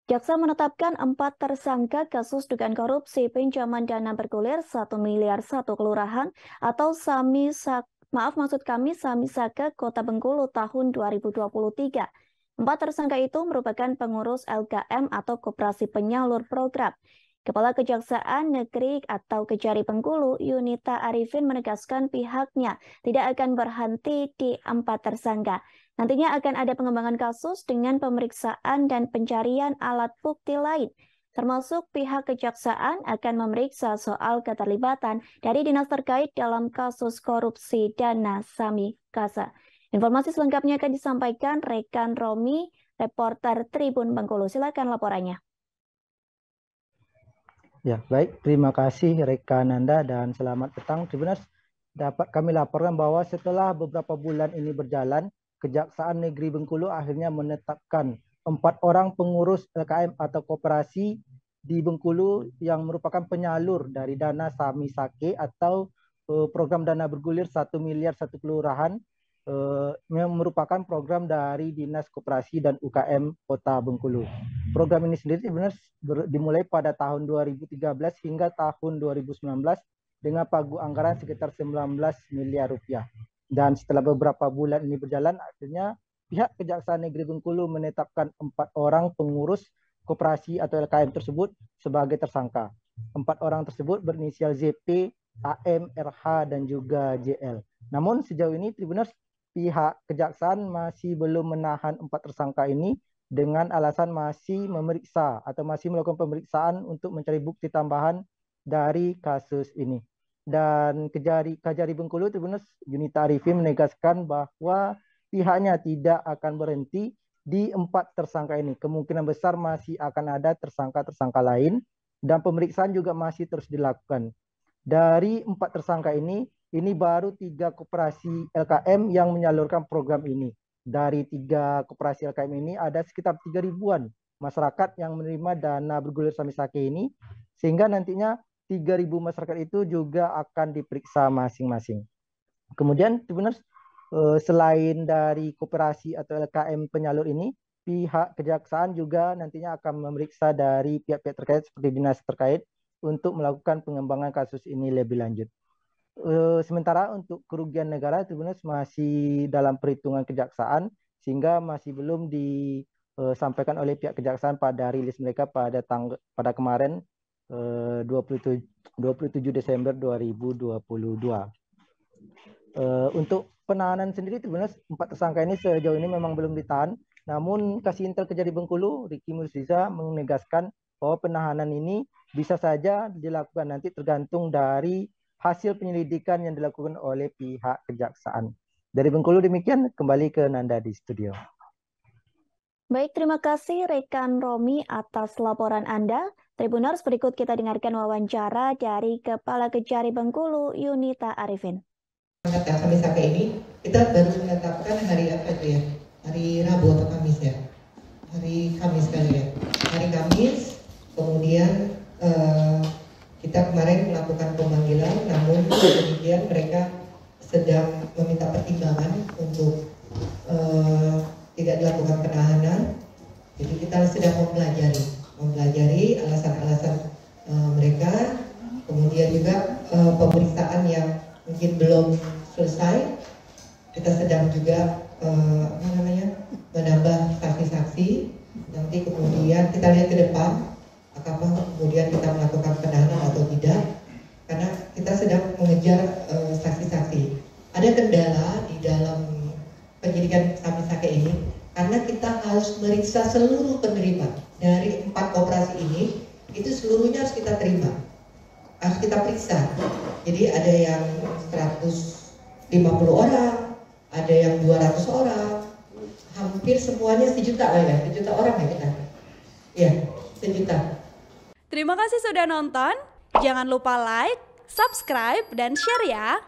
Jaksa menetapkan 4 tersangka kasus dugaan korupsi pinjaman dana bergulir 1 miliar 1 kelurahan atau Sami Sake Kota Bengkulu tahun 2023. 4 tersangka itu merupakan pengurus LKM atau Koperasi Penyalur Program. Kepala Kejaksaan Negeri atau Kejari Bengkulu, Yunita Arifin menegaskan pihaknya tidak akan berhenti di 4 tersangka. Nantinya akan ada pengembangan kasus dengan pemeriksaan dan pencarian alat bukti lain, termasuk pihak kejaksaan akan memeriksa soal keterlibatan dari dinas terkait dalam kasus korupsi dana Sami Kasa. Informasi selengkapnya akan disampaikan rekan Romi, reporter Tribun Bengkulu. Silakan laporannya. Ya, baik. Terima kasih rekan Anda dan selamat petang. Tribuners, dapat kami laporkan bahwa setelah beberapa bulan ini berjalan, Kejaksaan Negeri Bengkulu akhirnya menetapkan 4 orang pengurus LKM atau koperasi di Bengkulu yang merupakan penyalur dari dana Sami Sake atau program dana bergulir 1 miliar 1 kelurahan yang merupakan program dari Dinas Koperasi dan UKM Kota Bengkulu. Program ini sendiri sebenarnya dimulai pada tahun 2013 hingga tahun 2019 dengan pagu anggaran sekitar 19 miliar rupiah. Dan setelah beberapa bulan ini berjalan, akhirnya pihak Kejaksaan Negeri Bengkulu menetapkan 4 orang pengurus koperasi atau LKM tersebut sebagai tersangka. 4 orang tersebut berinisial ZP, AM, RH, dan juga JL. Namun sejauh ini Tribuners, pihak kejaksaan masih belum menahan 4 tersangka ini dengan alasan masih memeriksa atau masih melakukan pemeriksaan untuk mencari bukti tambahan dari kasus ini. Dan Kejari Bengkulu Tribuners Yunita Arifin menegaskan bahwa pihaknya tidak akan berhenti di 4 tersangka ini. Kemungkinan besar masih akan ada tersangka-tersangka lain dan pemeriksaan juga masih terus dilakukan. Dari 4 tersangka ini baru 3 koperasi LKM yang menyalurkan program ini. Dari 3 koperasi LKM ini ada sekitar 3 ribuan masyarakat yang menerima dana bergulir Sami Sake ini, sehingga nantinya 3.000 masyarakat itu juga akan diperiksa masing-masing. Kemudian sebenarnya selain dari koperasi atau LKM penyalur ini, pihak kejaksaan juga nantinya akan memeriksa dari pihak-pihak terkait seperti dinas terkait untuk melakukan pengembangan kasus ini lebih lanjut. Sementara untuk kerugian negara sebenarnya masih dalam perhitungan kejaksaan sehingga masih belum disampaikan oleh pihak kejaksaan pada rilis mereka pada kemarin 27 Desember 2022. Untuk penahanan sendiri sebenarnya 4 tersangka ini sejauh ini memang belum ditahan, namun Kasih Intel Kejari Bengkulu Riki Musriza menegaskan bahwa penahanan ini bisa saja dilakukan nanti tergantung dari hasil penyelidikan yang dilakukan oleh pihak kejaksaan. Dari Bengkulu demikian, kembali ke Nanda di studio. Baik, terima kasih rekan Romi atas laporan Anda. Tribuners, berikut kita dengarkan wawancara dari Kepala Kejari Bengkulu, Yunita Arifin. Sami Sake ini kita baru menetapkan hari apa itu ya? Hari Rabu atau Kamis ya? Hari Kamis kali ya. Hari Kamis, kemudian kita kemarin melakukan pemanggilan, namun kemudian mereka sedang meminta pertimbangan untuk tidak dilakukan penahanan. Jadi kita sedang mempelajari alasan-alasan mereka, kemudian juga pemeriksaan yang mungkin belum selesai. Kita sedang juga menambah saksi-saksi. Nanti kemudian kita lihat ke depan apakah kemudian kita melakukan penahanan atau tidak, karena kita sedang mengejar saksi-saksi. Ada kendala di dalam penyidikan Sami Sake ini karena kita harus meriksa seluruh penerima dari 4 koperasi ini, itu seluruhnya harus kita terima, harus kita periksa. Jadi ada yang 150 orang, ada yang 200 orang, hampir semuanya 1 juta lah ya, 1 juta orang ya kita. Ya, 1 juta. Terima kasih sudah nonton. Jangan lupa like, subscribe, dan share ya.